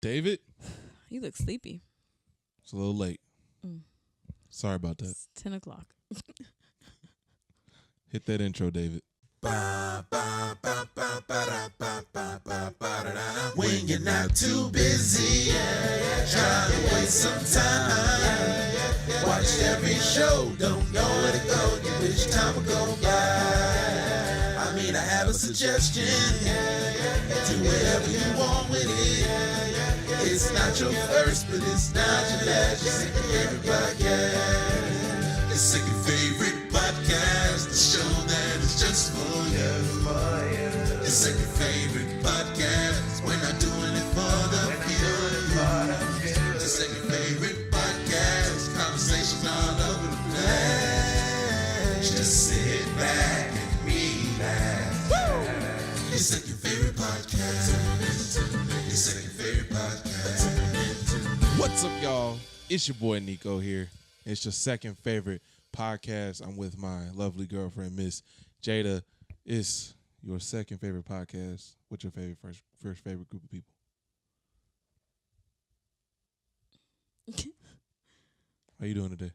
David? You look sleepy. It's a little late. Sorry about that. It's 10 o'clock. Hit that intro, David. When you're not too busy, trying to waste some time. Watch every show, don't know where to go, you wish time would go by. I mean, I have a suggestion, do whatever you want with it. It's not your first, but it's not your last. Your second favorite podcast. Your second favorite podcast. The show that is just for you. Your second favorite podcast. We're not doing it for the few. Your second favorite podcast. Conversation all over the place. Just sit back and relax. Your second favorite podcast. Your second favorite podcast. What's up, y'all? It's your boy Nico here. It's your second favorite podcast. I'm with my lovely girlfriend, Miss Jada. It's your second favorite podcast. What's your favorite first favorite group of people? How you doing today?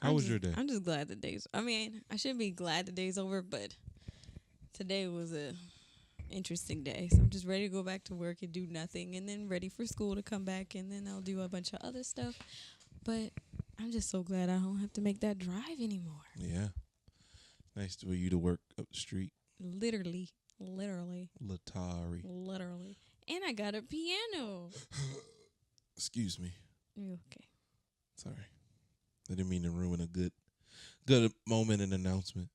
How was your day? I'm just glad the day's... I mean, I shouldn't be glad the day's over, but today was a interesting day. So I'm just ready to go back to work and do nothing, and then ready for school to come back, and then I'll do a bunch of other stuff. But I'm just so glad I don't have to make that drive anymore. Yeah. Nice for you to work up the street. Literally. Latari. And I got a piano. Excuse me. You okay? Sorry. I didn't mean to ruin a good moment and announcement.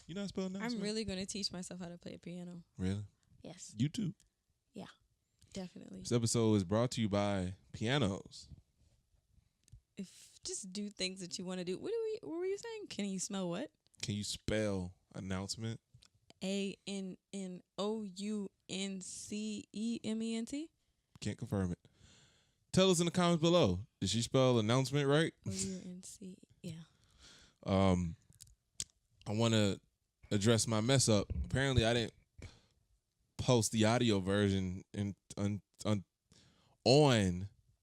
You not spell announcement? I'm really going to teach myself how to play a piano. Really? Yes. YouTube. Yeah, definitely. This episode is brought to you by pianos. Just do things that you want to do. What were you saying? Can you smell what? Can you spell announcement? ANNOUNCEMENT? Can't confirm it. Tell us in the comments below. Did she spell announcement right? OUNC, yeah. I want to address my mess up. Apparently, I didn't post the audio version on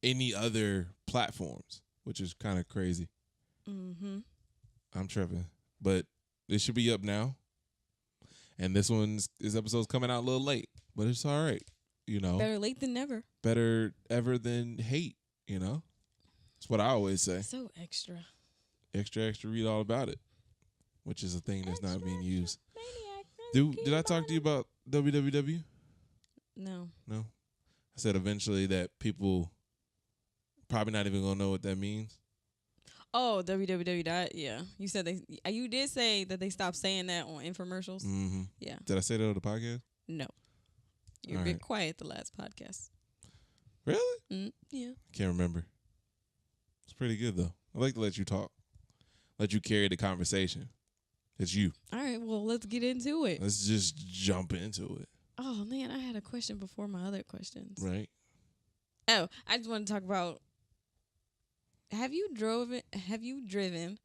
any other platforms, which is kind of crazy. Mm-hmm. I'm tripping. But it should be up now. And this episode's coming out a little late, but it's all right. You know, better late than never. Better ever than hate, you know? That's what I always say. So extra. Extra, read all about it, which is a thing that's not being used. Maniac, Did I talk to you about www? No. I said eventually that people probably not even going to know what that means. Oh, www. Yeah. You said you did say that they stopped saying that on infomercials. Mm-hmm. Yeah. Did I say that on the podcast? No. You're a bit quiet the last podcast. Really? Yeah. Can't remember. It's pretty good, though. I like to let you talk. Let you carry the conversation. It's you. All right. Well, let's get into it. Let's just jump into it. Oh, man. I had a question before my other questions. Right. Oh, I just want to talk about, have you driven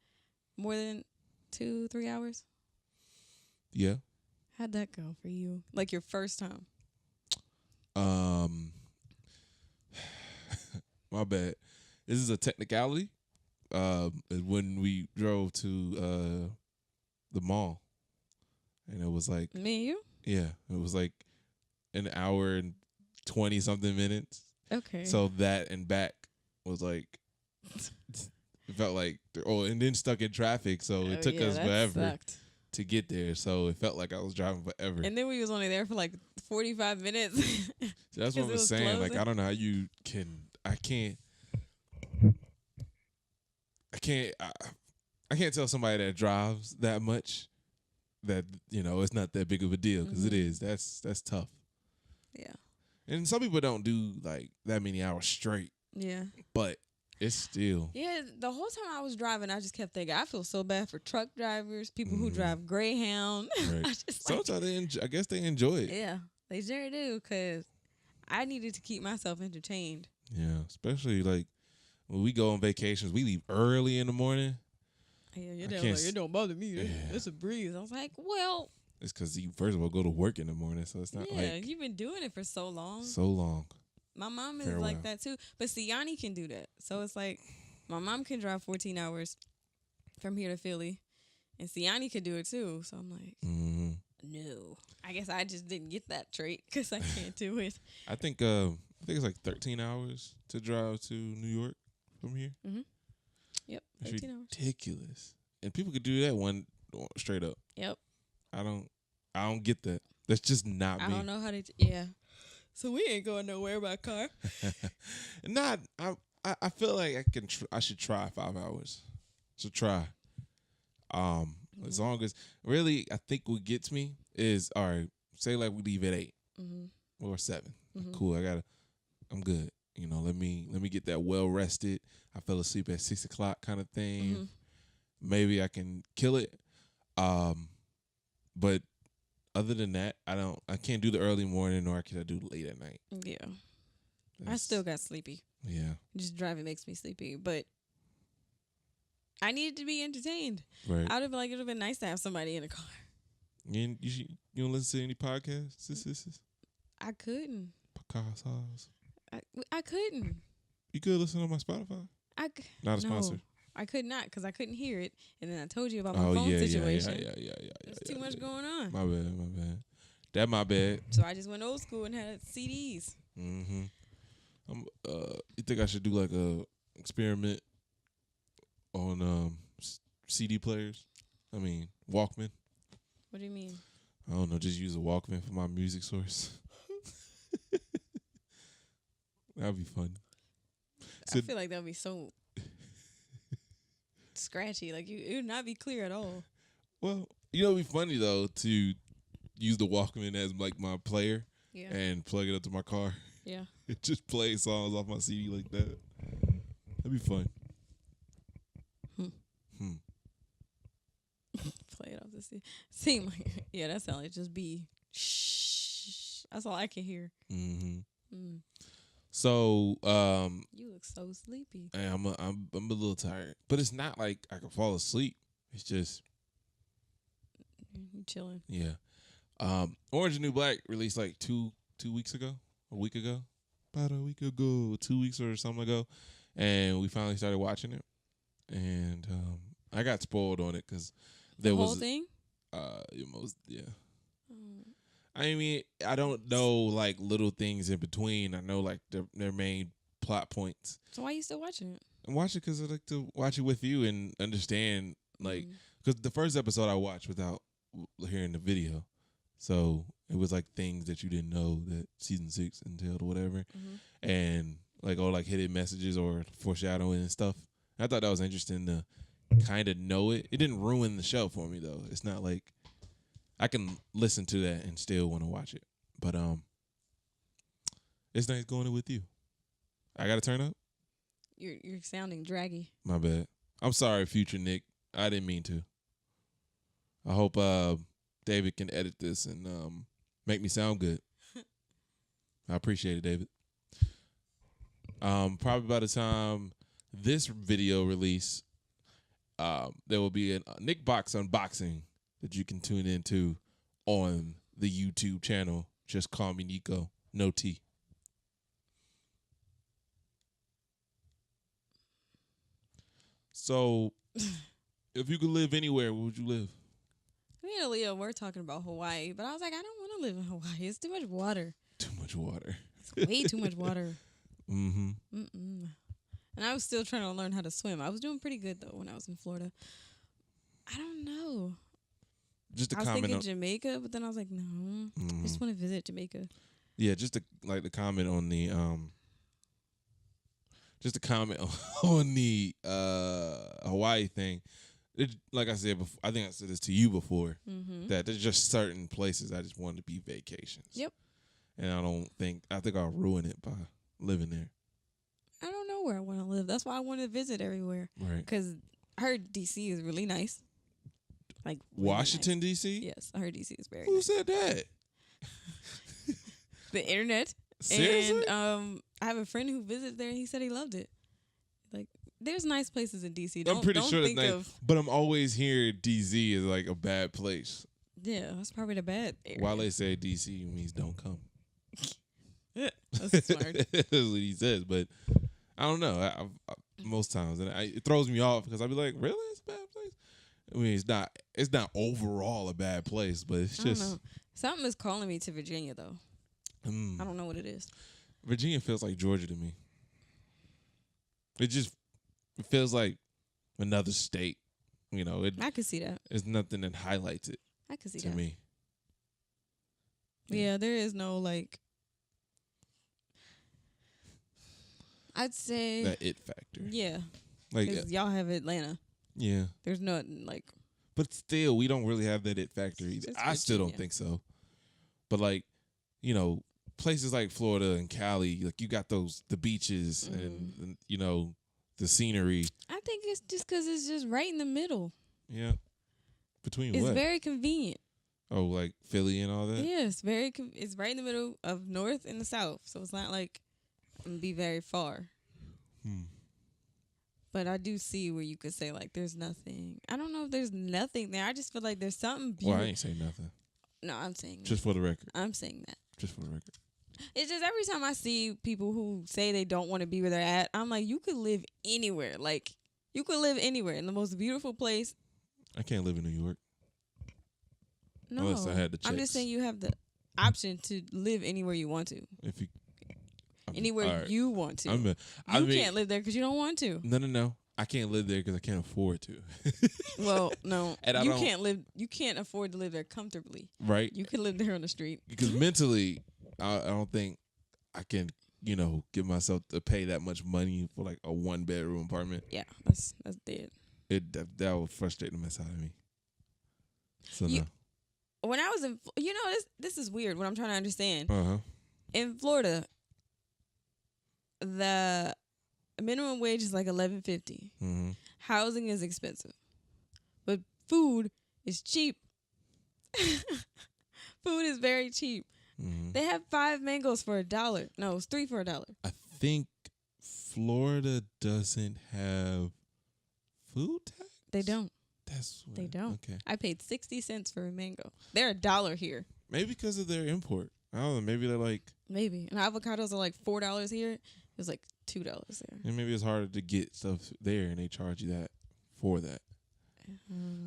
more than 2-3 hours? Yeah. How'd that go for you? Like your first time? My bad. This is a technicality. When we drove to the mall, and it was like Me and you? Yeah, it was like an hour and 20 something minutes. Okay. So that and back was like it felt like and then stuck in traffic, so it took us forever to get there. So it felt like I was driving forever. And then we was only there for like 45 minutes. So that's what I'm saying. Closing. Like I don't know how you can. I can't tell somebody that drives that much that, you know, it's not that big of a deal, because it is. That's tough. Yeah. And some people don't do like that many hours straight. Yeah. But it's still. Yeah, the whole time I was driving, I just kept thinking, I feel so bad for truck drivers, people who drive Greyhound. Right. Sometimes I guess they enjoy it. Yeah, they sure do, because I needed to keep myself entertained. Yeah, especially like when we go on vacations, we leave early in the morning. Yeah, your dad was like, it don't bother me. It's a breeze. I was like, well, It's because you first of all go to work in the morning, so it's not like you've been doing it for so long. so long. My mom is Farewell. like that too, but Yanni can do that. So it's like my mom can drive 14 hours from here to Philly, and Yanni could do it too. So I'm like, no. I guess I just didn't get that trait because I can't do it. I think it's like 13 hours to drive to New York from here. Mm-hmm. Yep, 13 hours. Ridiculous. And people could do that one straight up. Yep. I don't get that. That's just not me. I don't know how to. Yeah. So we ain't going nowhere by car. Not. I feel like I can. I should try 5 hours. Should try. As long as really, I think what gets me is all right. Say like we leave at 8 or 7. Cool. I'm good. You know, let me get that well rested. I fell asleep at 6 o'clock kind of thing. Maybe I can kill it. But other than that, I can't do the early morning, nor can I do late at night. Yeah. I still got sleepy. Yeah. Just driving makes me sleepy, but I needed to be entertained. Right. I would have like it would have been nice to have somebody in the car. You don't listen to any podcasts, sisters? I couldn't. Podcasts. I couldn't. You could listen on my Spotify. Not a sponsor. I could not because I couldn't hear it, and then I told you about my phone situation. Yeah. There's too much going on. My bad. That my bad. So I just went old school and had CDs. You think I should do like a experiment on CD players? I mean Walkman. What do you mean? I don't know. Just use a Walkman for my music source. That'd be fun. I feel like that would be so scratchy. Like it would not be clear at all. Well, it'd be funny though to use the Walkman as like my player and plug it up to my car. Yeah. Just play songs off my CD like that. That'd be fun. Play it off the CD. Seem like that sound like just be shh. That's all I can hear. So you look so sleepy. I'm a little tired, but it's not like I can fall asleep. It's just you chilling. Yeah. Orange is the New Black released like 2 weeks ago, a week ago, about a week ago, 2 weeks or something ago, and we finally started watching it, and I got spoiled on it because there was whole thing. Yeah. I mean, I don't know like little things in between. I know like their main plot points. So why are you still watching it? I watch it because I like to watch it with you and understand like because the first episode I watched without hearing the video, so it was like things that you didn't know that season 6 entailed or whatever, and like all like hidden messages or foreshadowing and stuff. I thought that was interesting to kind of know it. It didn't ruin the show for me though. It's not like I can listen to that and still want to watch it. But it's nice going with you. I gotta turn up. You're sounding draggy. My bad. I'm sorry, future Nick. I didn't mean to. I hope David can edit this and make me sound good. I appreciate it, David. Probably by the time this video release, there will be a Nick Box unboxing that you can tune into on the YouTube channel. Just call me Nico. No T. So, if you could live anywhere, where would you live? Me and Aaliyah were talking about Hawaii, but I was like, I don't want to live in Hawaii. It's too much water. Too much water. It's way too much water. And I was still trying to learn how to swim. I was doing pretty good, though, when I was in Florida. I don't know. Just I was thinking Jamaica, but then I was like, no. I just want to visit Jamaica. Yeah, just to comment on the Hawaii thing. Like I said before, I think I said this to you before, that there's just certain places I just want to be vacations. Yep. And I think I'll ruin it by living there. I don't know where I want to live. That's why I want to visit everywhere. Right. Because I heard D.C. is really nice. Like really Washington, nice. D.C.? Yes, I heard D.C. is very Who nice. said that? The internet. Seriously? And I have a friend who visited there and he said he loved it. Like, there's nice places in D.C. I'm pretty sure it's nice. But I'm always hearing D.C. is like a bad place. Yeah, that's probably the bad area. While they say DC means don't come. That's smart. That's what he says, but I don't know. Most times, and it throws me off because I'll be like, "Really, it's a bad place." I mean, it's not. It's not overall a bad place, but it's I don't just know. Something is calling me to Virginia, though. I don't know what it is. Virginia feels like Georgia to me. It feels like another state. You know, I could see that. There's nothing that highlights it I could see to that. me. Yeah, there is no like. I'd say That it factor. Yeah, Like, 'cause y'all have Atlanta. yeah. There's nothing like. But still, we don't really have that it factor either. It's I still don't Virginia. think so. But like, you know, places like Florida and Cali, like you got the beaches and you know, the scenery. I think it's just because it's just right in the middle. Yeah. Between It's what? very convenient. Oh, like Philly and all that? Yeah, it's very. It's right in the middle of north and the south, so it's not like it'd be very far. But I do see where you could say like there's nothing. I don't know if there's nothing there. I just feel like there's something beautiful. Well, I ain't saying nothing. No, I'm saying that. Just for the record. I'm saying that. Just for the record. It's just every time I see people who say they don't want to be where they're at, I'm like, you could live anywhere. Like, you could live anywhere in the most beautiful place. I can't live in New York. No, Unless I had the I'm just checks. saying you have the option to live anywhere you want to. If you Anywhere all right. you want to. I mean, you can't live there because you don't want to. No. I can't live there because I can't afford to. Well, no, And I you don't- can't live. You can't afford to live there comfortably. Right? You can live there on the street. Because mentally, I don't think I can, you know, give myself to pay that much money for like a 1-bedroom apartment. Yeah, that's dead. That would frustrate the mess out of me. So You- When I was in, this is weird. What I'm trying to understand no. in Florida, the minimum wage is like $11.50. Mm-hmm. Housing is expensive, but food is cheap. Food is very cheap. Mm-hmm. They have 5 mangoes for $1. No, it's 3 for $1. I think Florida doesn't have food tax. They don't. That's what, They don't. Okay. I paid 60 cents for a mango. They're $1 here. Maybe because of their import. I don't know. Maybe they're like, Maybe. And avocados are like $4 here. It was like $2 there. and maybe it's harder to get stuff there, and they charge you that for that.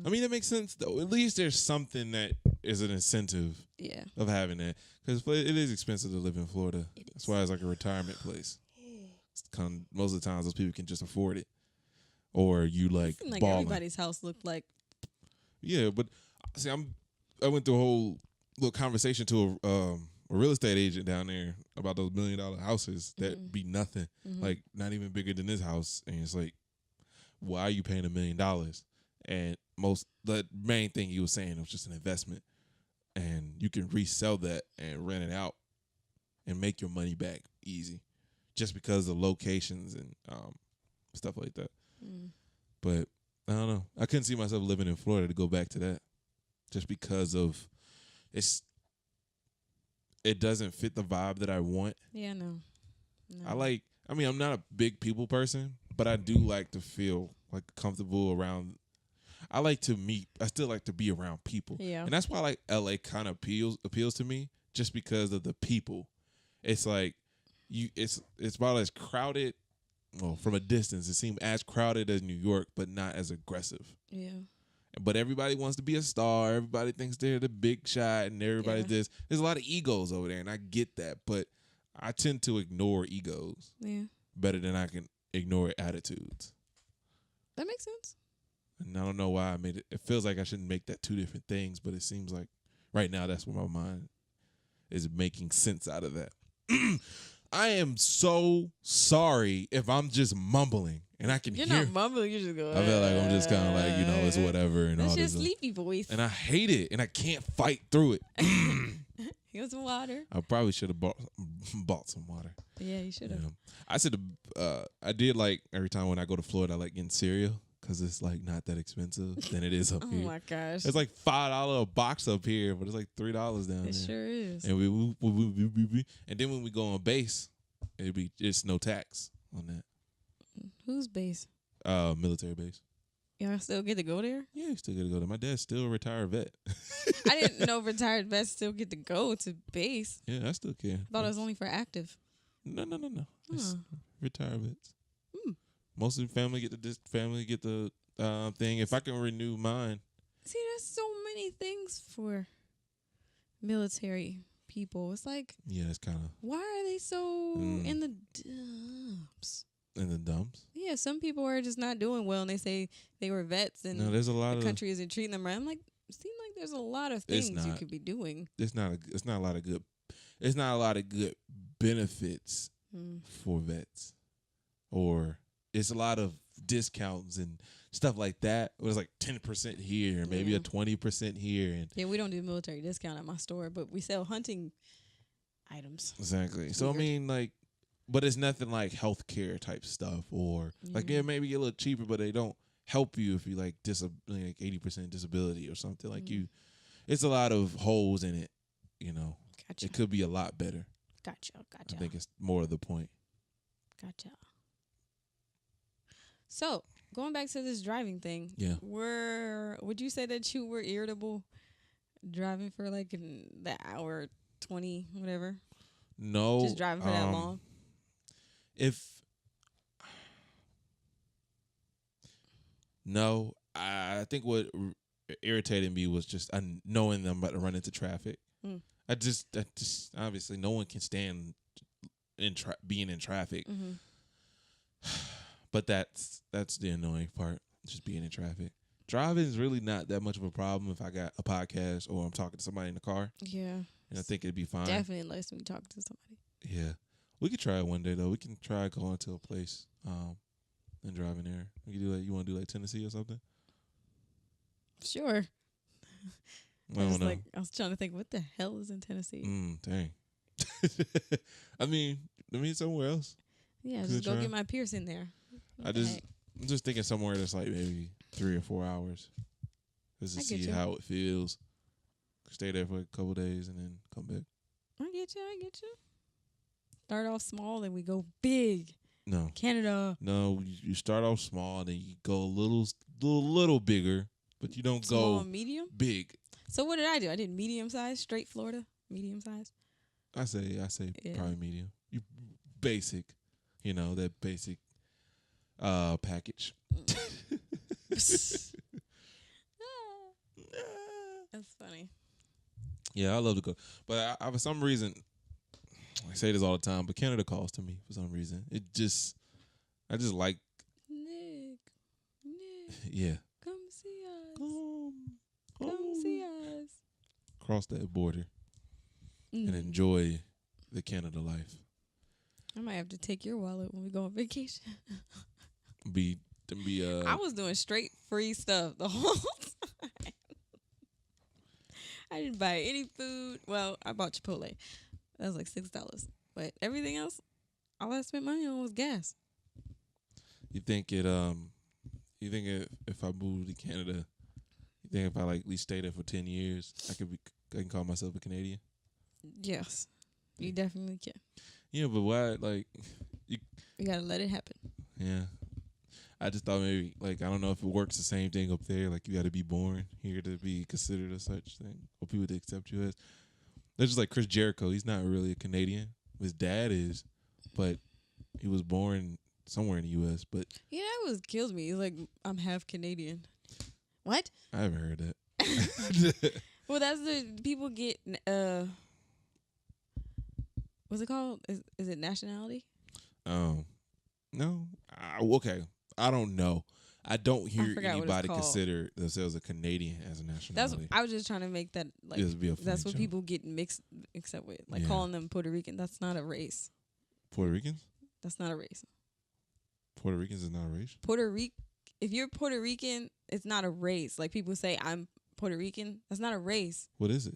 I mean, that makes sense though. At least there's something that is an incentive Yeah. of having that, because it is expensive to live in Florida. That's why it's like a retirement place. Most of the times, those people can just afford it, or you like Seemed like balling. everybody's house looked like. Yeah, but see, I went through a whole little conversation to a real estate agent down there about those $1 million houses that be nothing, like not even bigger than this house, and it's like, why are you paying $1 million? And the main thing he was saying, it was just an investment, and you can resell that and rent it out and make your money back easy, just because of locations and stuff like that. But I don't know. I couldn't see myself living in Florida to go back to that, just because of it doesn't fit the vibe that I want. Yeah, no. I mean, I'm not a big people person, but I do like to feel like comfortable around. I like to meet. I still like to be around people. Yeah. And that's why like LA kind of appeals to me, just because of the people. It's like it's about as crowded. Well, from a distance, it seemed as crowded as New York, but not as aggressive. Yeah. But everybody wants to be a star. Everybody thinks they're the big shot, and everybody's this. There's a lot of egos over there, and I get that. But I tend to ignore egos Yeah. better than I can ignore attitudes. That makes sense. And I don't know why I made it. It feels like I shouldn't make that two different things, but it seems like right now that's where my mind is making sense out of that. I am so sorry if I'm just mumbling and I can You're hear. not mumbling. You just go. I feel like I'm just kind of like, it's whatever and That's all your this. sleepy voice. And I hate it, and I can't fight through it. Here's some water. I probably should have bought some water. Yeah, you should have. Yeah. I said I did like every time when I go to Florida, I like getting cereal because it's like not that expensive than it is up Oh here. my gosh. It's like $5 a box up here, but it's like $3 down there. It sure is. And and then when we go on base, it's no tax on that. Whose base? Military base. Y'all still get to go there? Yeah, you still get to go there. My dad's still a retired vet. I didn't know retired vets still get to go to base. Yeah, I still can. Thought it was only for active. No. It's retired vets. Hmm. Most of the family get the thing. If I can renew mine. See, there's so many things for military people. It's like, Yeah, it's kind of. why are they so in the dumps? In the dumps? Yeah, some people are just not doing well, and they say they were vets, and No, there's a lot the of country isn't treating them right. I'm like, it seems like there's a lot of things you could be doing. It's not a lot of good. It's not a lot of good benefits for vets, or it's a lot of discounts and stuff like that. It was like 10% here, maybe a 20% here, and yeah, we don't do military discount at my store, but we sell hunting items. Exactly. It's so weird. I mean, like, but it's nothing like healthcare type stuff, or like maybe a little cheaper, but they don't help you if you like 80% disability or something like you. It's a lot of holes in it, you know. Gotcha. It could be a lot better. Gotcha. I think it's more of the point. Gotcha. So going back to this driving thing, would you say that you were irritable driving for like the hour 20 whatever? No, just driving for that long. I think what irritated me was just knowing them about to run into traffic. I just obviously no one can stand being in traffic. But that's the annoying part, just being in traffic. Driving is really not that much of a problem if I got a podcast or I'm talking to somebody in the car. Yeah. And I think it'd be fine. Definitely less when you talk to somebody. Yeah. We could try it one day, though. We can try going to a place and driving there. We could do like, you want to do like Tennessee or something? Sure. I don't know. I was trying to think, what the hell is in Tennessee? Dang. I mean somewhere else. Yeah, just go get my piercing there. I'm just thinking somewhere that's like maybe 3 or 4 hours, just to see how it feels. Stay there for a couple days and then come back. I get you. Start off small, then we go big. No, Canada. No, you start off small, then you go a little bigger, but you don't small, go medium, big. So what did I do? I did medium size, straight Florida, medium size. I say probably medium. You basic, that basic package. That's funny. Yeah, I love to go, but I for some reason, I say this all the time, but Canada calls to me for some reason. I just like Nick. Yeah. Come see us. Come see us. Cross that border and enjoy the Canada life. I might have to take your wallet when we go on vacation. I was doing straight free stuff the whole time. I didn't buy any food. Well, I bought Chipotle. That was like $6. But everything else, all I spent money on was gas. You think if I moved to Canada, you think if I like at least stay there for 10 years, I can call myself a Canadian? Yes. You definitely can. Yeah, but why you gotta let it happen. Yeah. I just thought maybe, I don't know if it works the same thing up there. Like, you got to be born here to be considered a such thing, or people to accept you as. That's just like Chris Jericho. He's not really a Canadian. His dad is, but he was born somewhere in the U.S. But yeah, that was kills me. He's like, I'm half Canadian. What? I haven't heard that. Well, that's the people get. What's it called? Is it nationality? No. Okay. I don't know. I don't hear anybody consider themselves a Canadian as a nationality. I was just trying to make that that's what people get mixed up with, calling them Puerto Rican. That's not a race. Puerto Ricans? That's not a race. Puerto Ricans is not a race? If you're Puerto Rican, it's not a race. Like people say, I'm Puerto Rican. That's not a race. What is it?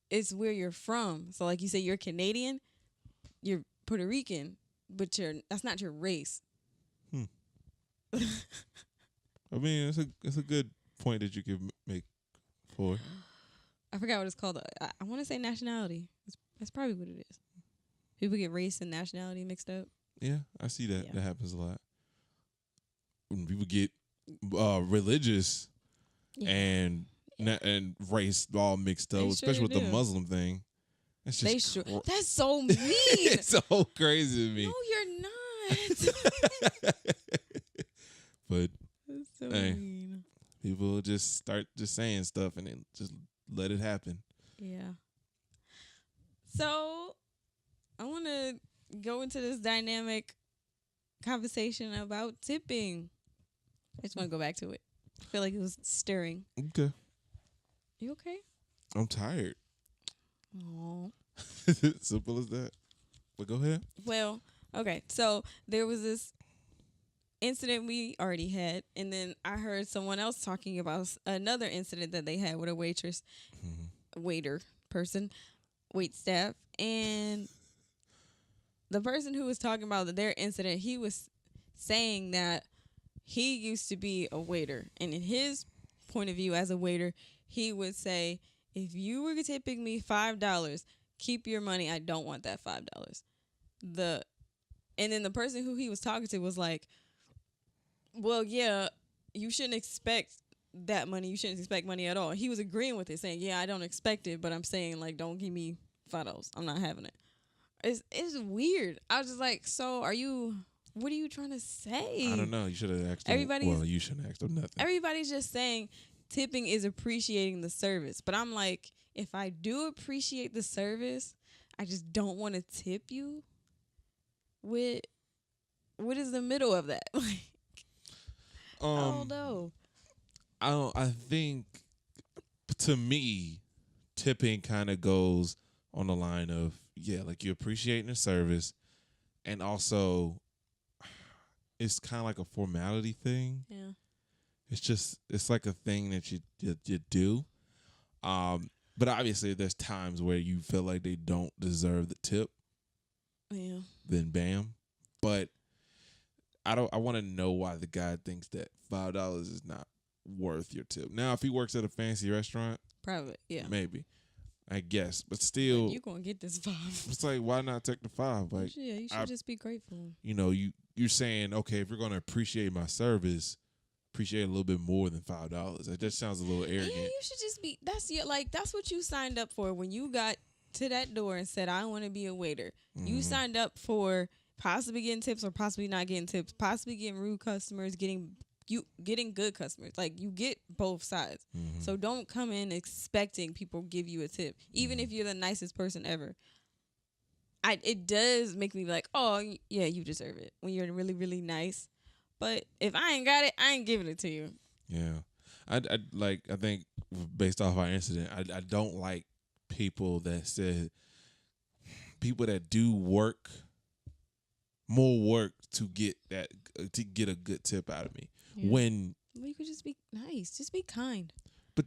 It's where you're from. So like you say you're Canadian, you're Puerto Rican, but that's not your race. I mean, it's a good point that you could make for. I forgot what it's called. I want to say nationality. That's probably what it is. People get race and nationality mixed up. Yeah, I see that. Yeah. That happens a lot. When people get religious Yeah. and race all mixed up, They especially sure with the do. Muslim thing. That's They just sure. That's so mean. it's so crazy to me. No, you're not. But That's so Hey. mean. people just start just saying stuff and then just let it happen. Yeah. So I want to go into this dynamic conversation about tipping. I just want to go back to it. I feel like it was stirring. Okay. You okay? I'm tired. Oh. Simple as that. But go ahead. Well, okay. So there was this incident we already had, and then I heard someone else talking about another incident that they had with a waitress, waiter person, wait staff, and the person who was talking about their incident, he was saying that he used to be a waiter, and in his point of view as a waiter, he would say, if you were tipping me $5, keep your money. I don't want that $5. And then the person who he was talking to was like, well, yeah, you shouldn't expect that money. You shouldn't expect money at all. He was agreeing with it, saying, yeah, I don't expect it, but I'm saying, like, don't give me $5. I'm not having it. It's weird. I was just like, so what are you trying to say? I don't know. You should have asked them. Well, you shouldn't have asked them nothing. Everybody's just saying tipping is appreciating the service. But I'm like, if I do appreciate the service, I just don't want to tip you. What is the middle of that? I don't know. I think to me, tipping kind of goes on the line of, yeah, like you're appreciating the service, and also it's kind of like a formality thing. Yeah. It's like a thing that you do. But obviously there's times where you feel like they don't deserve the tip. Yeah. Then bam. But I want to know why the guy thinks that $5 is not worth your tip. Now, if he works at a fancy restaurant, Probably, yeah. maybe, I guess. But still, You're going to get this $5. it's like, why not take the $5? Like, Yeah, you should just be grateful. you know, you're saying, okay, if you're going to appreciate my service, appreciate a little bit more than $5. It just sounds a little arrogant. Yeah, you should just be. That's what you signed up for when you got to that door and said, I want to be a waiter. Mm-hmm. You signed up for possibly getting tips or possibly not getting tips, possibly getting rude customers, getting good customers. Like, you get both sides. Mm-hmm. So don't come in expecting people give you a tip, even if you're the nicest person ever. It does make me like, oh yeah, you deserve it when you're really, really nice. But if I ain't got it, I ain't giving it to you. Yeah. I think based off our incident, I don't like people that do more work to get a good tip out of me. Yeah. When you could just be nice, just be kind. but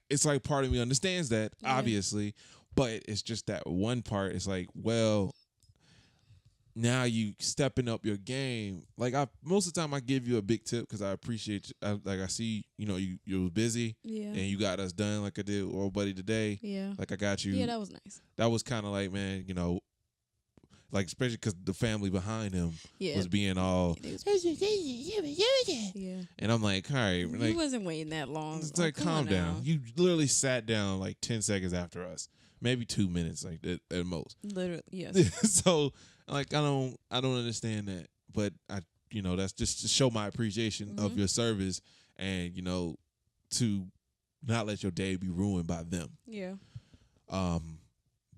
it's like part of me understands that, Yeah. obviously, but it's just that one part. It's like, well, now you stepping up your game. Like, most of the time I give you a big tip because I appreciate you. I see, you was busy, Yeah. and you got us done like I did with old buddy today. Yeah. Like, I got you. Yeah, that was nice. That was kind of like, man, like, especially because the family behind him was being all, Yeah. and I'm like, all right, You like, wasn't waiting that long. it's like, calm down. Now. You literally sat down like 10 seconds after us, maybe 2 minutes, like at most. Literally, yes. So, like, I don't understand that, but that's just to show my appreciation of your service, and to not let your day be ruined by them. Yeah.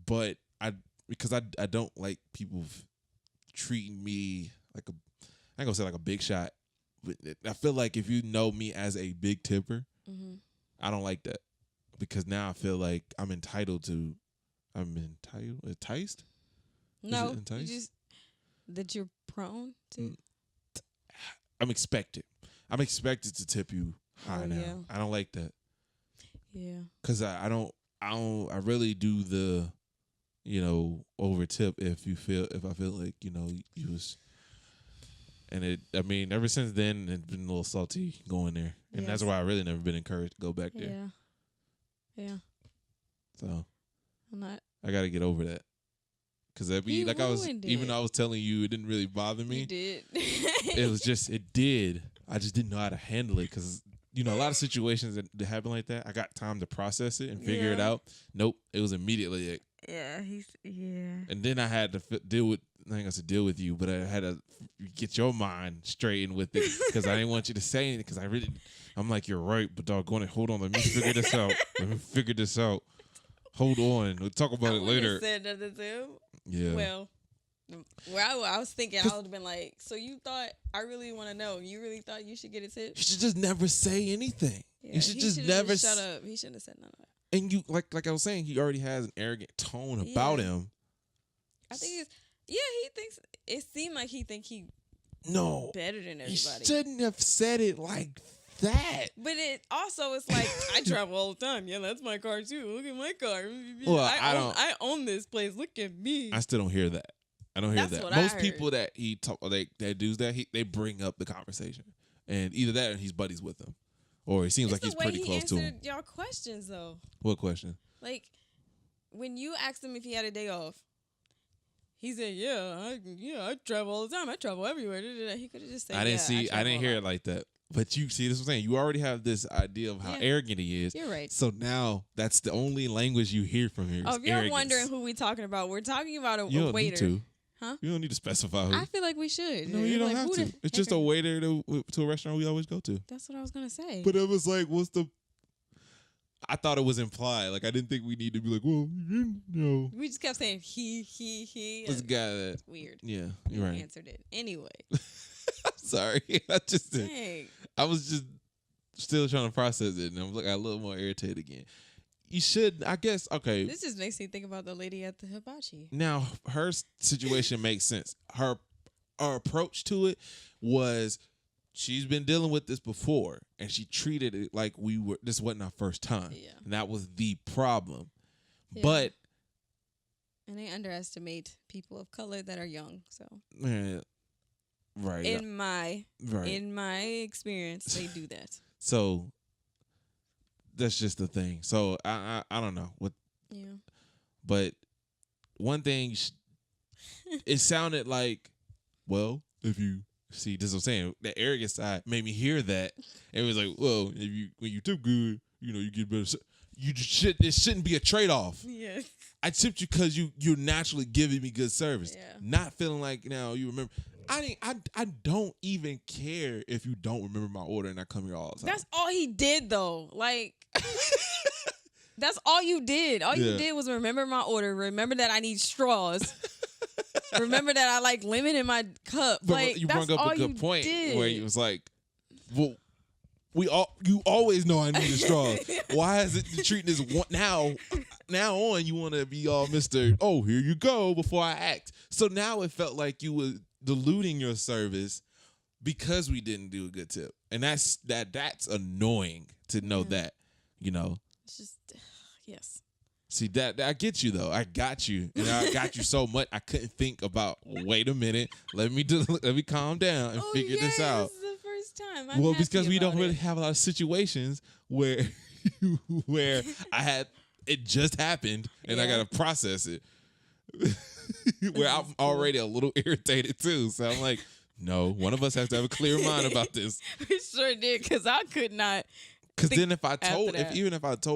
But because I don't like people treating me like I ain't gonna say like a big shot, but I feel like if you know me as a big tipper, I don't like that, because now I feel like I'm entitled. Enticed? No, Is it enticed? you just that you're prone to. I'm expected to tip you high now. Yeah. I don't like that, Yeah. because I really do the over tip if I feel like you was, and ever since then it's been a little salty going there, and that's Yes. why I really never been encouraged to go back there. Yeah. Yeah. So I'm not. I got to get over that, because You like I was, ruined even it. though I was telling you it didn't really bother me, You did. it was just, it did, I just didn't know how to handle it because, you know, a lot of situations that happen like that, I got time to process it and figure it out. Nope. It was immediately it. Yeah, And then I had to deal with, I ain't gonna say deal with you, but I had to get your mind straightened with it because I didn't want you to say anything because I'm like, you're right, but doggone it, hold on, let me figure this out. Hold on, we'll talk about it later. Said nothing to him. Yeah. Well, I was thinking, I would have been like, so you thought, I really want to know, you really thought you should get a tip? You should just never say anything. Yeah, you should just never shut up. He shouldn't have said none of that. And you, like I was saying, he already has an arrogant tone about him. I think he thinks, it seemed like he think he better than everybody. He shouldn't have said it like that. But it also, it's like, I travel all the time. Yeah, that's my car too. Look at my car. Well, I own this place. Look at me. I still don't hear that. I don't hear that. Most people that he talk, that do that, they bring up the conversation, and either that or he's buddies with them, or it seems like he's pretty close to him. Y'all questions though. What question? Like when you asked him if he had a day off, he said, I travel all the time. I travel everywhere. He could have just said, I didn't hear it like that. But you see, this is what I'm saying. You already have this idea of how arrogant he is. You're right. So now that's the only language you hear from here. Oh, if you're wondering who we talking about, we're talking about a you don't waiter. Need to. Huh? You don't need to specify who. I feel like we should. No, you don't have to. It's just a waiter to a restaurant we always go to. That's what I was going to say. But it was like, I thought it was implied. Like, I didn't think we need to be like, well, you know. We just kept saying he. This guy that. Weird. Yeah, you're right. Answered it. Anyway. I'm sorry. I was just still trying to process it, and I'm like a little more irritated again. You should, I guess, okay. This just makes me think about the lady at the hibachi. Now, her situation makes sense. Her approach to it was she's been dealing with this before, and she treated it like this wasn't our first time. Yeah. And that was the problem. Yeah. But. And they underestimate people of color that are young, so. Right. In my experience, they do that. So that's just the thing. So I don't know what. Yeah. But one thing, it sounded like, well, if you see, this is what I'm saying. The arrogant side made me hear that. It was like, well, when you tip good, you get better. It shouldn't be a trade-off. Yes. I tipped you because you're naturally giving me good service. Yeah. Not feeling like now you remember. I don't even care if you don't remember my order and I come here all the time. That's all he did though. Like that's all you did. All you did was remember my order. Remember that I need straws. Remember that I like lemon in my cup. But like you that's brought up all a good you point did. where it was like, well, you always know I need a straw. Why is it treating this now on you want to be all Mr. Oh, here you go before I act. So now it felt like you were diluting your service because we didn't do a good tip. And that's annoying to know that, It's just yes. See that I get you though. I got you. And I got you so much I couldn't think about, wait a minute, let me calm down and figure this out. This is the first time. I'm because we don't really it. have a lot of situations where I had it just happened and I gotta process it. Where I'm already a little irritated too. So I'm like, no, one of us has to have a clear mind about this. We sure did, because I could not. Because then if I told,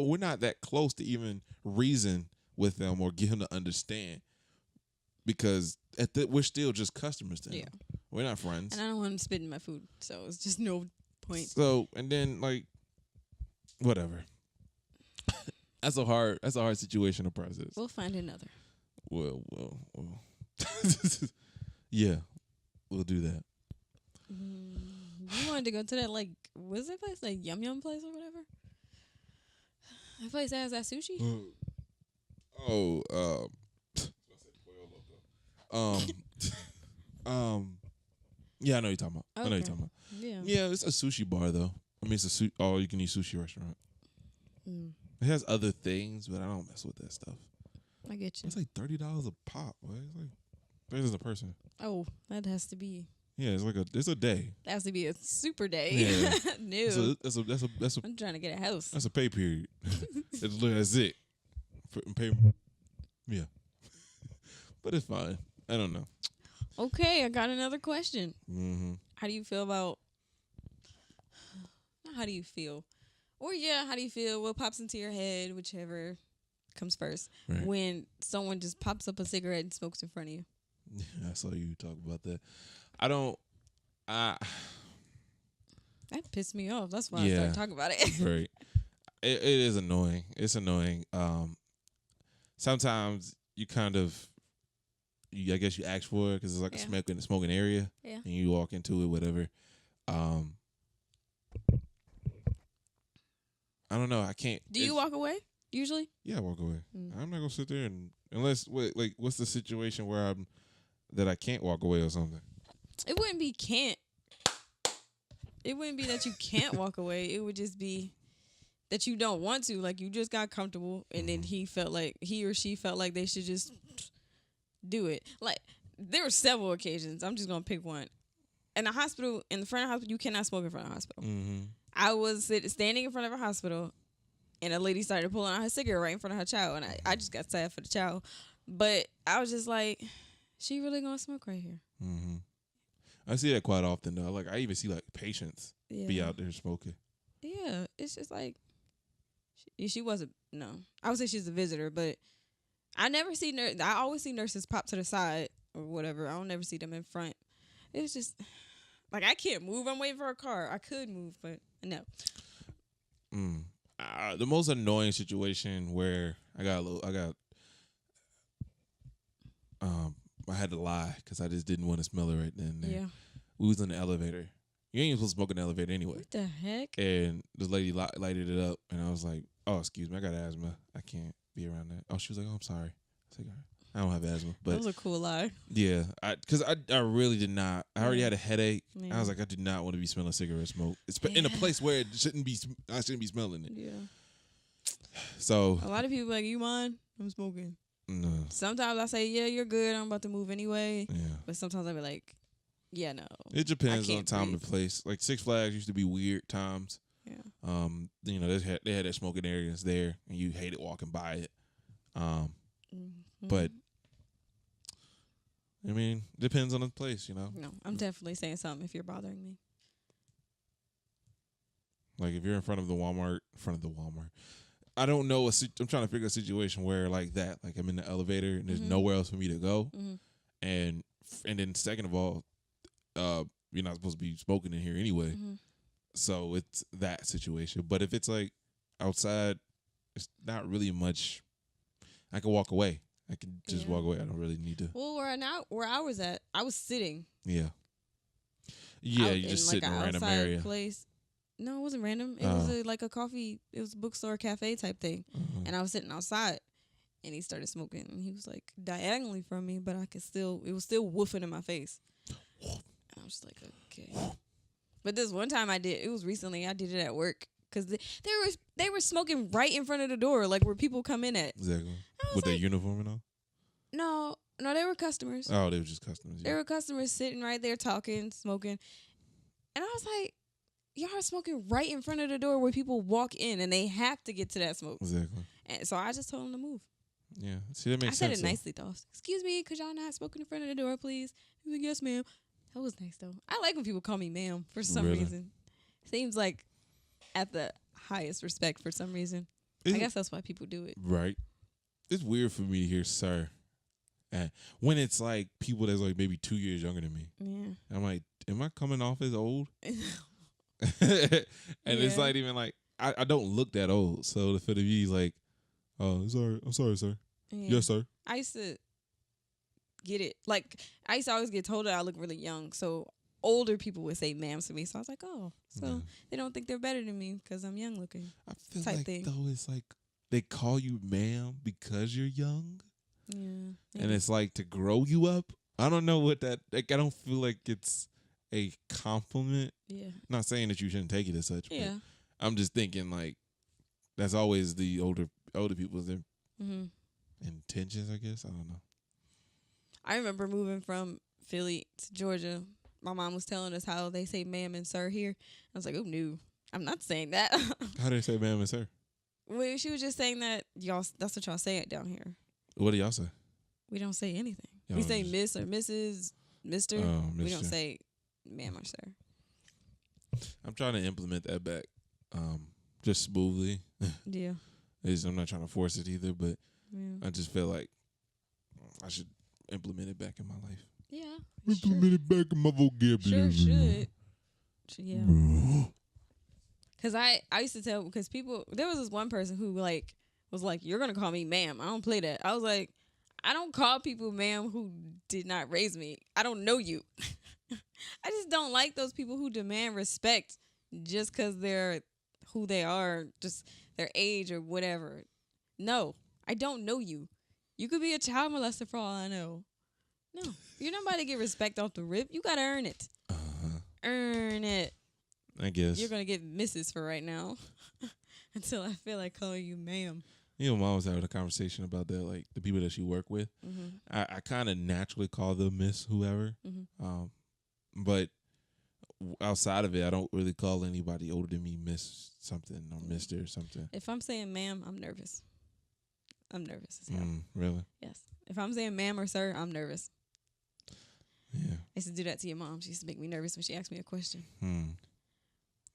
we're not that close to even reason with them or get him to understand. Because we're still just customers to him. Yeah. We're not friends. And I don't want him spitting my food, so it's just no point. So, and then like, whatever. That's a hard situation to process. We'll find another. Well. Yeah, we'll do that. You wanted to go to that, like, what's that place? Like Yum Yum place or whatever? That place that has that sushi? Yeah, I know you're talking about. Okay. I know you're talking about. Yeah, it's a sushi bar though. I mean, it's a all you can eat sushi restaurant. It has other things, but I don't mess with that stuff. I get you. It's like $30 a pop. Boy. It's like $30 a person. Oh, that has to be. Yeah, it's a day. That has to be a super day. Yeah. No. That's a. I'm trying to get a house. That's a pay period. That's it. Pay. Yeah. But it's fine. I don't know. Okay, I got another question. Mm-hmm. How do you feel about how do you feel? Or how do you feel? What pops into your head, whichever comes first, Right. when someone just pops up a cigarette and smokes in front of you? I saw you talk about that. That pissed me off. That's why I Yeah. started talking about it. Right. It is annoying. It's annoying. Sometimes you kind of, I guess you ask for it because it's like a smoking area. Yeah. And you walk into it, whatever. I don't know. I can't. Do you walk away usually? Yeah, I walk away. I'm not gonna sit there unless what's the situation where that I can't walk away or something. It wouldn't be can't. It wouldn't be that you can't walk away. It would just be that you don't want to. Like, you just got comfortable, and then he or she felt like they should just do it. Like, there were several occasions. I'm just gonna pick one. In the hospital, in the front of the hospital, you cannot smoke in front of the hospital. Mm-hmm. I was standing in front of a hospital, and a lady started pulling out her cigarette right in front of her child, and I just got sad for the child. But I was just like, she really gonna smoke right here? Mm-hmm. I see that quite often though. Like, I even see like patients be out there smoking. Yeah, it's just like she wasn't. No, I would say she's a visitor, but I never see I always see nurses pop to the side or whatever. I don't never see them in front. It's just like, I can't move. I'm waiting for a car. I could move, but no. The most annoying situation where I had to lie because I just didn't want to smell it right then and there. Yeah. We was in the elevator. You ain't supposed to smoke in the elevator anyway. What the heck? And this lady lighted it up, and I was like, "Oh, excuse me, I got asthma. I can't be around that." Oh, she was like, "Oh, I'm sorry." I was like, "All right, I don't have asthma." But That was a cool lie. yeah, because I really did not. I already had a headache. Yeah. I was like, I did not want to be smelling cigarette smoke. It's in a place where I shouldn't be smelling it. Yeah. So A lot of people be like, "You mind? I'm smoking." no. Sometimes I say, "Yeah, you're good. I'm about to move anyway." Yeah. But sometimes I be like, "Yeah, no." It depends on can't time breathe. and place. Like Six Flags used to be weird times. Yeah. You know, they had that smoking areas there, and you hated walking by it. But I mean, depends on the place, you know. No, I'm definitely saying something if you're bothering me. Like if you're in front of the Walmart, I don't know. I'm trying to figure a situation where like that, like I'm in the elevator and there's nowhere else for me to go, and then second of all, you're not supposed to be smoking in here anyway. So it's that situation. But if it's like outside, it's not really much. I can walk away. I can just walk away. I don't really need to. Well, where I was at, I was sitting. Yeah. Yeah, out you just in sit in a random outside area. Place. No, it wasn't random. It was like a coffee. It was a bookstore, cafe type thing. And I was sitting outside, and he started smoking. And he was like diagonally from me, but it was still woofing in my face. And I was like, okay. But this one time it was recently. I did it at work because they were smoking right in front of the door, like where people come in at. Exactly. With their uniform and all. No, they were customers. Oh, they were just customers. There were customers sitting right there talking, smoking. And I was like, y'all are smoking right in front of the door where people walk in and they have to get to that smoke. Exactly. And so I just told them to move. Yeah. See, that makes sense. I said it nicely, though. "Excuse me, could y'all not smoking in front of the door, please?" He was like, "Yes, ma'am." That was nice, though. I like when people call me ma'am for some reason. Seems like at the highest respect for some reason. I guess that's why people do it. Right. It's weird for me to hear "sir." When it's like people that's like maybe 2 years younger than me. Yeah. I'm like, am I coming off as old? And it's not even like I don't look that old. So for the be like, "Oh, sorry, I'm sorry, sir." Yeah. "Yes, sir." I used to get it. Like, I used to always get told that I look really young. So older people would say ma'am to me. So I was like, oh, so they don't think they're better than me because I'm young looking. I feel like though it's like they call you ma'am because you're young. Yeah. And it's like to grow you up. I don't know what that, like, I don't feel like it's a compliment. Yeah. Not saying that you shouldn't take it as such. Yeah. But I'm just thinking like that's always the older people's intentions, I guess. I don't know. I remember moving from Philly to Georgia. My mom was telling us how they say ma'am and sir here. I was like, oh, no, I'm not saying that. How do they say ma'am and sir? Well, she was just saying that that's what y'all say it down here. What do y'all say? We don't say anything. Y'all We say just- miss or Mrs., Mr. Oh, We don't Mr. say ma'am or sir. I'm trying to implement that back. just smoothly. Yeah. I'm not trying to force it either, but Yeah. I just feel like I should implement it back in my life. Yeah. Implement it back in my vocabulary. Sure should. Yeah. Because I used to tell, because people, there was this one person who like was like, you're going to call me ma'am. I don't play that. I was like, I don't call people ma'am who did not raise me. I don't know you. I just don't like those people who demand respect just because they're who they are, just their age or whatever. No, I don't know you. You could be a child molester for all I know. No, you're not about to get respect off the rip. You got to earn it. Earn it. I guess. You're going to get misses for right now until I feel like calling you ma'am. You know, Mom was having a conversation about that, like the people that she worked with. Mm-hmm. I kind of naturally call them Miss whoever. Mm-hmm. But outside of it, I don't really call anybody older than me Miss something or Mister or something. If I'm saying ma'am, I'm nervous. I'm nervous as hell. Really? Yes. If I'm saying ma'am or sir, I'm nervous. Yeah. I used to do that to your mom. She used to make me nervous when she asked me a question.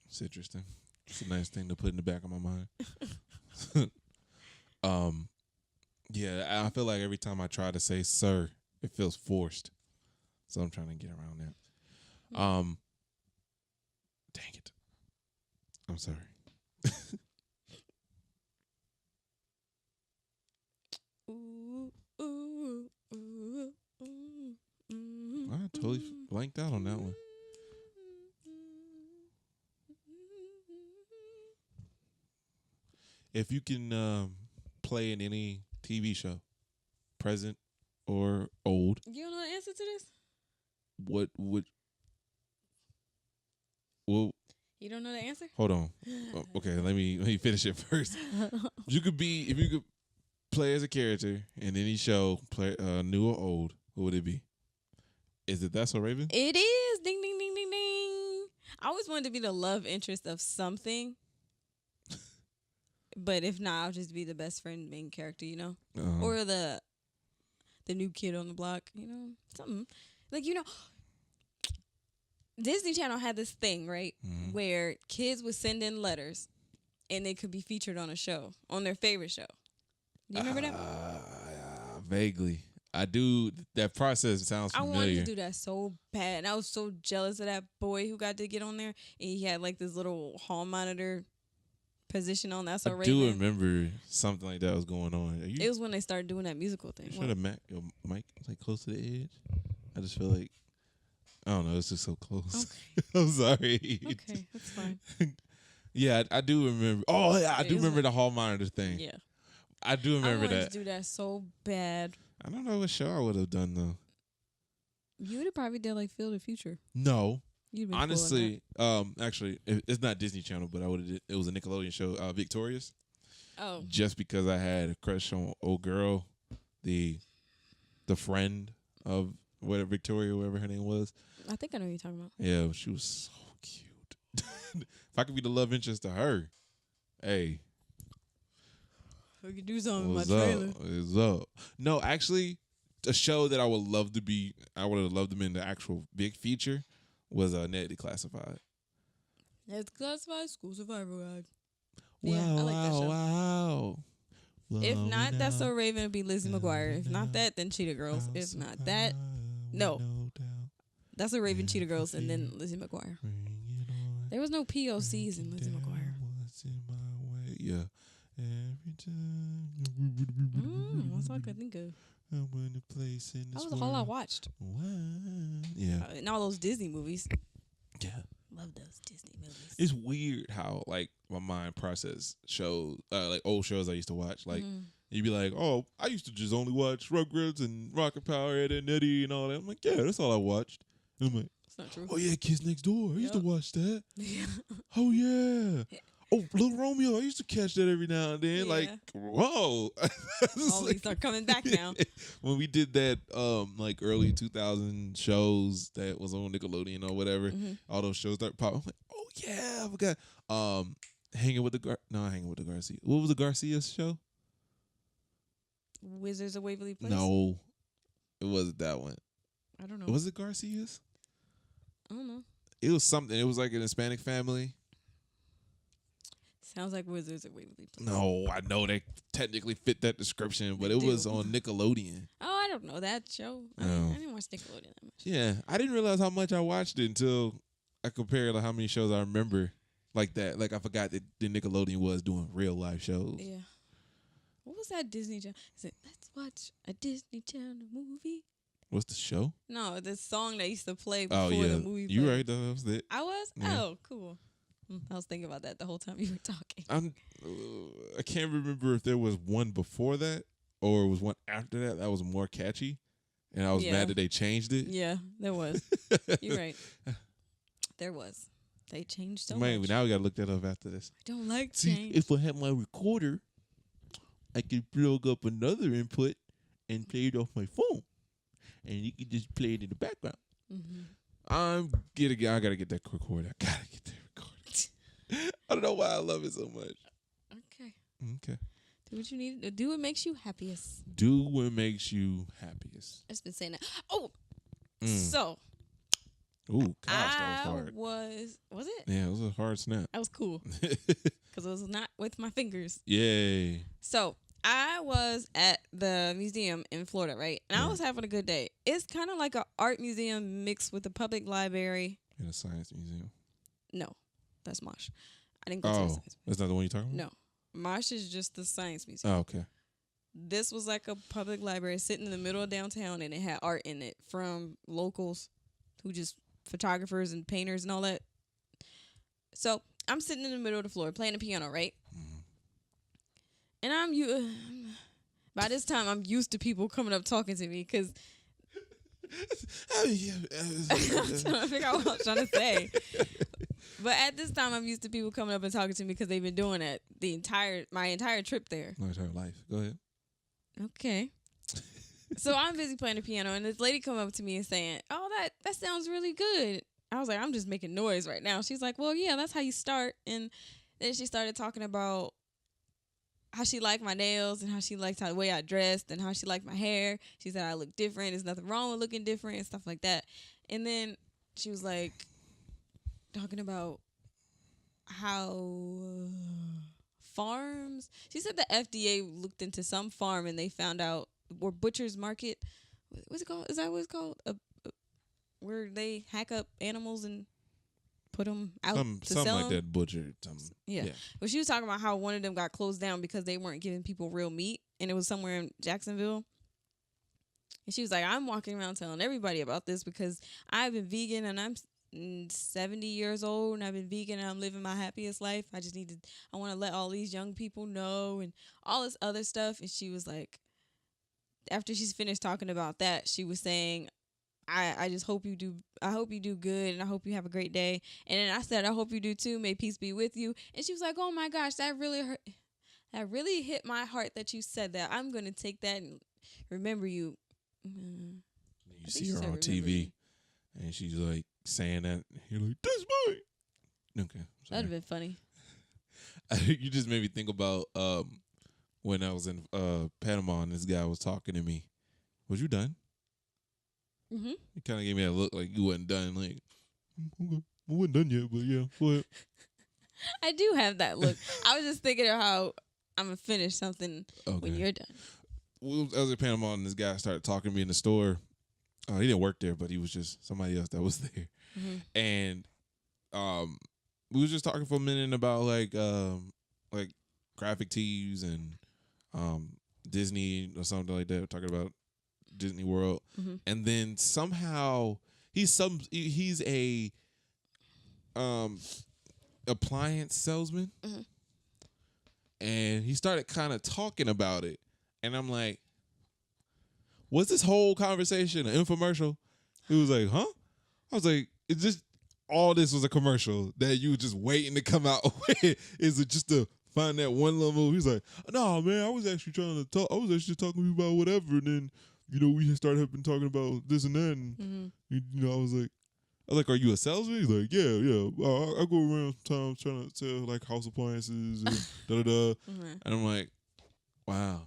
It's interesting. It's a nice thing to put in the back of my mind. Yeah, I feel like every time I try to say sir, it feels forced. So I'm trying to get around that. Dang it. I'm sorry. Ooh, ooh, ooh, ooh, ooh, I totally blanked out on that one. If you can play in any TV show, present or old, You don't know the answer to this? what would? Well, You don't know the answer? hold on. Okay, let me finish it first. If you could play as a character in any show, play new or old, what would it be? Is it That's So Raven? It is. Ding, ding, ding, ding, ding. I always wanted to be the love interest of something. But if not, I'll just be the best friend main character, you know? Uh-huh. Or the new kid on the block, you know? Something. Like, you know, Disney Channel had this thing, right? Mhm. Where kids would send in letters and they could be featured on a show, on their favorite show. Do you remember that? Vaguely. I do. That process sounds I familiar. wanted to do that so bad. And I was so jealous of that boy who got to get on there. And he had like this little hall monitor position on. That's I so do remember something like that was going on. It was when they started doing that musical thing. You should have your mic like close to the edge. I just feel like, I don't know, it's just so close. Okay. I'm sorry. Okay, that's fine. Yeah, I do remember. Oh, yeah, I It do was remember like- the hall monitor thing. Yeah. I do I remember wanted that. to do that so bad. I don't know what show I would have done, though. You would have probably did like Feel the Future. No. You'd been Honestly, actually, it's not Disney Channel, but it was a Nickelodeon show, Victorious. Oh. Just because I had a crush on old girl, the friend of whatever Victoria, whatever her name was. I think I know what you're talking about. Yeah, she was so cute. If I could be the love interest to her, hey, We could do something what's in my up? trailer. What's up? No, actually, a show that I would love to be, I would have loved them in the actual big feature was Net Declassified. It's Classified School Survival Guide. Wow, Yeah, I like that show. wow. If not, That's So Raven, it'd be Lizzie McGuire. If not that, then Cheetah Girls. If not that, no. That's So Raven, Cheetah Girls, and then Lizzie McGuire. There was no POCs in Lizzie McGuire. Yeah. Every time. That's all I could think of. I'm in a place in this That was all I watched. Yeah. And all those Disney movies. Yeah. Love those Disney movies. It's weird how like my mind process shows, like old shows I used to watch. Like you'd be like, oh, I used to just only watch Rugrats and Rocket Power, Ed and Eddie and all that. I'm like, yeah, that's all I watched. And I'm like, It's not true. oh yeah, Kids Next Door. I used to Yep. watch that. Yeah. Oh yeah. Oh, Little Romeo. I used to catch that every now and then. Yeah. Like, whoa. All these are coming back now. When we did that, like early 2000 shows that was on Nickelodeon or whatever, all those shows that pop. I'm like, oh yeah, I forgot. Hanging with the Garcia. What was the Garcia show? Wizards of Waverly Place? No, it wasn't that one. I don't know. Was it Garcia's? I don't know. It was something. It was like an Hispanic family. Sounds like Wizards of Waverly Place. No, I know they technically fit that description, but They it was do. on Nickelodeon. Oh, I don't know that show. I didn't watch Nickelodeon that much. Yeah, I didn't realize how much I watched it until I compared like how many shows I remember like that. Like I forgot that the Nickelodeon was doing real life shows. Yeah. What was that Disney Channel? Is it Let's Watch a Disney Channel movie? What's the show? No, the song that used to play before Oh yeah, the movie. you played. right though. That was it. I was? Yeah. Oh, cool. I was thinking about that the whole time you were talking. I can't remember if there was one before that or it was one after that that was more catchy, and I was Yeah. mad that they changed it. Yeah, there was. You're right. There was. They changed so Man, much. now we gotta look that up after this. I don't like See, change. if I had my recorder, I could plug up another input and play it off my phone, and you could just play it in the background. I gotta get that recorder. I gotta get that recorder. I don't know why I love it so much. Okay. Okay. Do what you need to do. What makes you happiest. Do what makes you happiest. I've just been saying that. Oh, Mm. so Ooh, gosh, that was hard. Was it? Yeah, it was a hard snap. That was cool because it was not with my fingers. Yay. So I was at the museum in Florida, right? And I was having a good day. It's kind of like an art museum mixed with a public library. In a science museum. No, that's Mosh. I didn't go to the Oh, science museum. that's not the one you're talking about? No, Mosh is just the science museum. Oh, okay. This was like a public library sitting in the middle of downtown, and it had art in it from locals who just photographers and painters and all that. So I'm sitting in the middle of the floor playing the piano, right? And by this time, I'm used to people coming up talking to me because I'm trying to figure out what I was trying to say. But at this time, I'm used to people coming up and talking to me because they've been doing it my entire trip there. My entire life. Go ahead. Okay. So I'm busy playing the piano, and this lady come up to me and saying, "Oh, that sounds really good." I was like, "I'm just making noise right now." She's like, "Well, yeah, that's how you start." And then she started talking about how she liked my nails and how she liked the way I dressed and how she liked my hair. She said I look different. There's nothing wrong with looking different and stuff like that. And then she was like talking about how farms. She said the FDA looked into some farm and they found out, or butcher's market. What's it called? Is that what it's called? Where they hack up animals and put them out to something sell like them? that. Butcher. Yeah. But she was talking about how one of them got closed down because they weren't giving people real meat, and it was somewhere in Jacksonville. And she was like, I'm walking around telling everybody about this because I've been vegan and I'm 70 years old and I've been vegan and I'm living my happiest life. I want to let all these young people know and all this other stuff. And she was like, after she's finished talking about that, she was saying, I just hope you do. I hope you do good, and I hope you have a great day. And then I said, I hope you do too. May peace be with you. And she was like, oh my gosh, that really hurt. That really hit my heart that you said that. I'm gonna take that and remember you. You see her on TV, and she's like saying that. You're like, that's mine. Okay, that'd have been funny. You just made me think about when I was in Panama, and this guy was talking to me. Was you done? Mm-hmm. He kind of gave me that look like you wasn't done. Like, okay, I wasn't done yet, but yeah, go ahead. I do have that look. I was just thinking of how I'm going to finish something when you're done. I was in Panama, and this guy started talking to me in the store. He didn't work there, but he was just somebody else that was there. Mm-hmm. And we was just talking for a minute about like graphic tees and Disney or something like that. We're talking about Disney World. Mm-hmm. And then somehow he's a appliance salesman. Mm-hmm. And he started kind of talking about it. And I'm like, was this whole conversation an infomercial? He was like, huh? I was like, it's just all this was a commercial that you were just waiting to come out with. Is it just to find that one little move? He's like, no, man, I was actually trying to talk. I was actually talking to you about whatever. And then, we started been talking about this and that. And, I was like, are you a salesman? He's like, yeah. I go around sometimes trying to sell like house appliances and da-da-da. Mm-hmm. And I'm like, wow.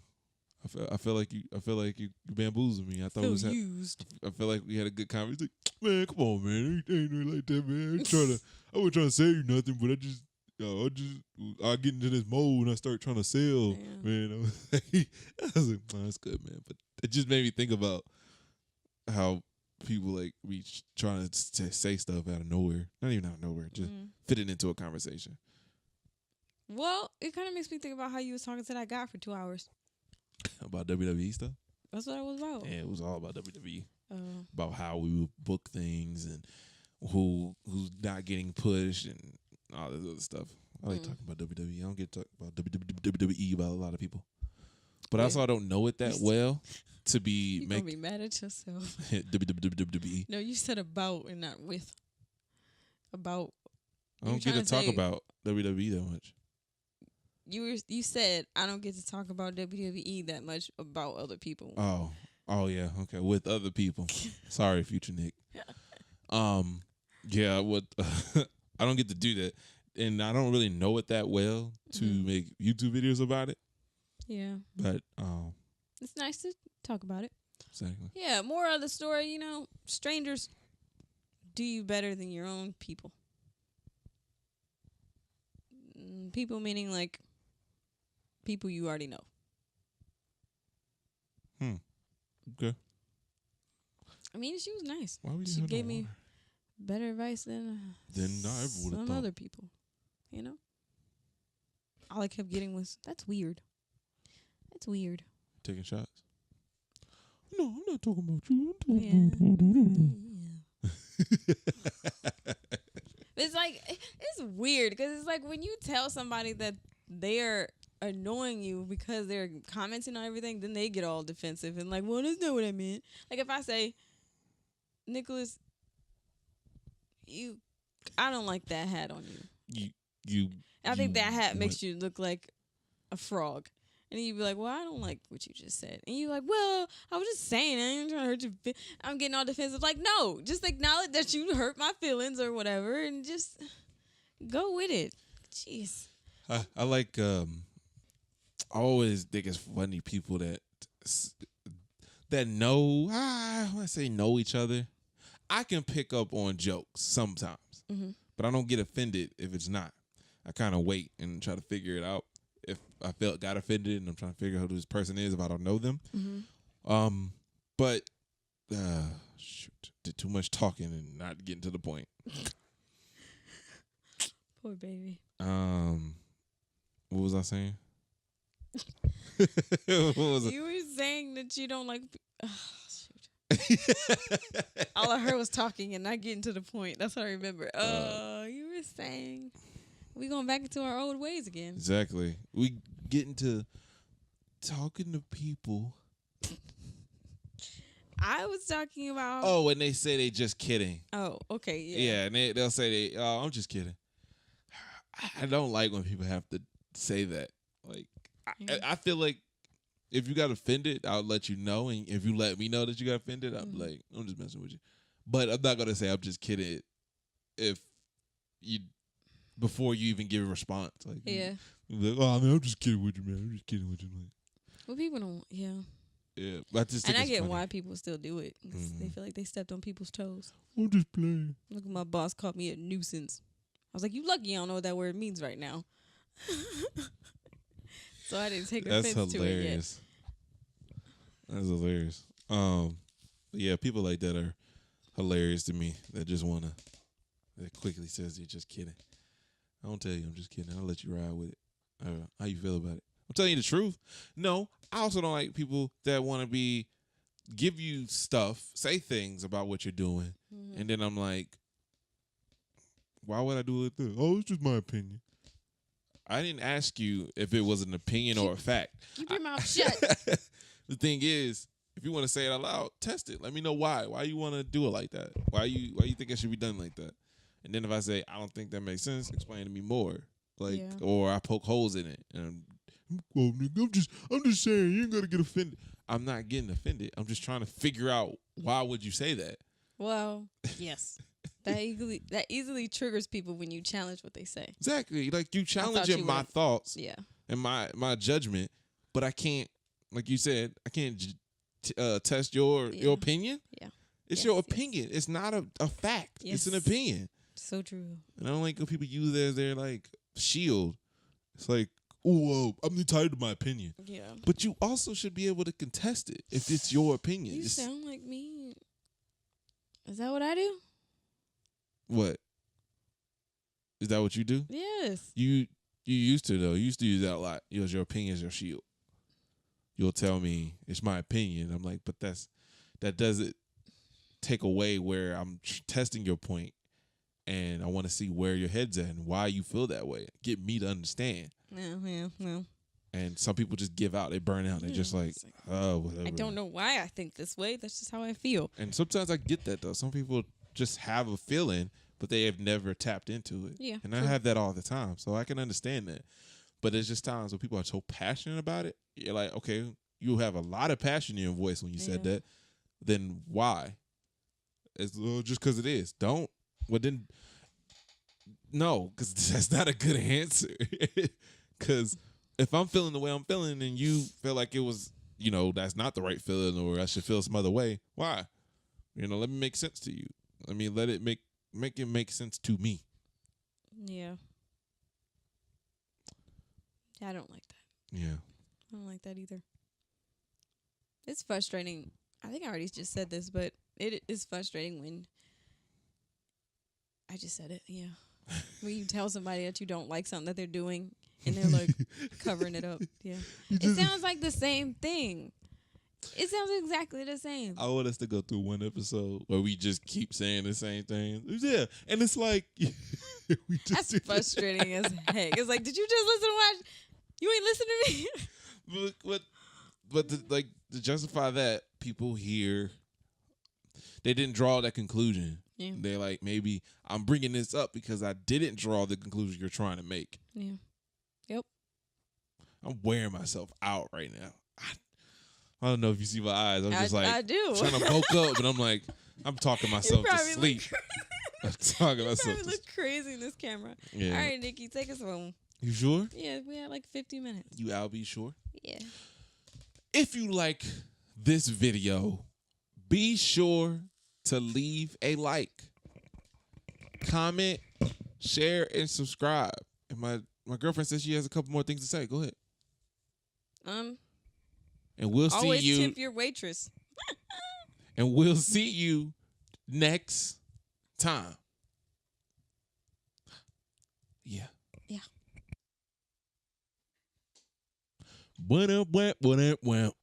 I feel like you bamboozled me. I thought it was used. I feel like we had a good conversation. He's like, man, come on, man. Ain't really like that, man. I wasn't trying to say you nothing, but I just I get into this mode and I start trying to sell, Yeah. man. I was like, oh, that's good, man. But it just made me think about how people like reach trying to say stuff out of nowhere, not even out of nowhere, just fit it into a conversation. Well, it kind of makes me think about how you was talking to that guy for 2 hours. About WWE stuff. That's what it was about. Yeah, it was all about WWE. About how we would book things and who's not getting pushed and all this other stuff. I like talking about WWE. I don't get to talk about WWE about a lot of people. But also I don't know it that well to be You're gonna be mad at yourself. WWE. No, you said about and not with. About. I don't get to talk about WWE that much. You said I don't get to talk about WWE that much about other people. Oh yeah, okay, with other people. Sorry, future Nick. Yeah, what I don't get to do that, and I don't really know it that well to make YouTube videos about it. Yeah, but it's nice to talk about it. Exactly. Yeah, more of the story. Strangers do you better than your own people. People meaning like people you already know. Okay. I mean, she was nice. Why would you She gave me better advice than I ever would have some thought. other people. All I kept getting was, "That's weird. That's weird." Taking shots. No, I'm not talking about you. It's like, it's weird because it's like when you tell somebody that they're annoying you because they're commenting on everything, then they get all defensive and like, well, that's not what I meant. Like if I say, Nicholas, I don't like that hat on you. I think that hat makes you look like a frog. And then you'd be like, well, I don't like what you just said. And you're like, well, I was just saying, I ain't trying to hurt you. I'm getting all defensive. Like, no, just acknowledge that you hurt my feelings or whatever and just go with it. Jeez. I like, I always think it's funny people that know, when I say know each other, I can pick up on jokes sometimes, but I don't get offended if it's not. I kind of wait and try to figure it out. If I got offended and I'm trying to figure out who this person is if I don't know them. But did too much talking and not getting to the point. Poor baby. What was I saying? What was You were saying that you don't like. Shoot. All I heard was talking and not getting to the point. That's what I remember. You were saying we going back into our old ways again. Exactly. We get into talking to people. I was talking about. Oh, and they say they just kidding. Oh, okay, yeah. Yeah, and they'll say I'm just kidding. I don't like when people have to say that. Like, I feel like if you got offended, I'll let you know. And if you let me know that you got offended, I'll be like, I'm just messing with you. But I'm not going to say I'm just kidding before you even give a response. Like, yeah. You're like, I'm just kidding with you, man. I'm just kidding with you. Like, Well, people don't, yeah. Yeah, but I just think and I get funny. why people still do it. They feel like they stepped on people's toes. I'm just playing. Look, my boss called me a nuisance. I was like, you lucky I don't know what that word means right now. So I didn't take offense to it yet. That's hilarious. Yeah, people like that are hilarious to me. That just wanna, that quickly says they're just kidding. I don't tell you I'm just kidding. I'll let you ride with it. How you feel about it? I'm telling you the truth. No, I also don't like people that want to give you stuff, say things about what you're doing, and then I'm like, why would I do it? Oh, it's just my opinion. I didn't ask you if it was an opinion or a fact. Keep your mouth shut. The thing is, if you want to say it out loud, test it. Let me know why. Why you want to do it like that? Why you think it should be done like that? And then if I say I don't think that makes sense, explain to me more. Or I poke holes in it. And I'm just saying, you ain't gotta get offended. I'm not getting offended. I'm just trying to figure out why would you say that. Well, yes. That easily triggers people when you challenge what they say. Exactly. Like you challenging my thoughts and my judgment, but I can't, like you said, I can't test your opinion. Yeah. It's your opinion. It's not a fact. Yes. It's an opinion. So true. And I don't like when people use it as their like shield. It's like, oh, I'm entitled to my opinion. Yeah. But you also should be able to contest it if it's your opinion. You sound like me. Is that what I do? What? Is that what you do? Yes. You used to, though. You used to use that a lot. It was your opinion is your shield. You'll tell me it's my opinion. I'm like, but that doesn't take away where I'm testing your point, and I want to see where your head's at and why you feel that way. Get me to understand. Yeah. And some people just give out. They burn out. They're just like, oh, whatever. I don't know why I think this way. That's just how I feel. And sometimes I get that, though. Some people just have a feeling, but they have never tapped into it. Yeah. And I have that all the time, so I can understand that. But there's just times when people are so passionate about it. You're like, okay, you have a lot of passion in your voice when you said that. Then why? It's just because it is. Don't. Well, then, no, because that's not a good answer. Because if I'm feeling the way I'm feeling and you feel like it was, that's not the right feeling or I should feel some other way, why? Let me make sense to you. Let me let it make it make sense to me. Yeah. I don't like that. Yeah. I don't like that either. It's frustrating. I think I already just said this, but it is frustrating when I just said it. Yeah. When you tell somebody that you don't like something that they're doing and they're like covering it up. Yeah. It sounds like the same thing. It sounds exactly the same. I want us to go through one episode where we just keep saying the same thing. Yeah. And it's like, we just That's frustrating as heck. It's like, did you just listen to watch? You ain't listen to me? But to justify that, people here, they didn't draw that conclusion. Yeah. They're like, maybe I'm bringing this up because I didn't draw the conclusion you're trying to make. Yeah. Yep. I'm wearing myself out right now. I don't know if you see my eyes. I'm just like, I do. trying to bulk up, but I'm like, I'm talking myself to sleep. I'm talking myself probably to look crazy in this camera. Yeah. All right, Nikki, take us home. You sure? Yeah, we had like 50 minutes. I'll be sure. Yeah. If you like this video, be sure to leave a like, comment, share, and subscribe. And my girlfriend says she has a couple more things to say. Go ahead. And we'll see always you. tip your waitress. And we'll see you next time. Yeah. Yeah. What up, what up, what up?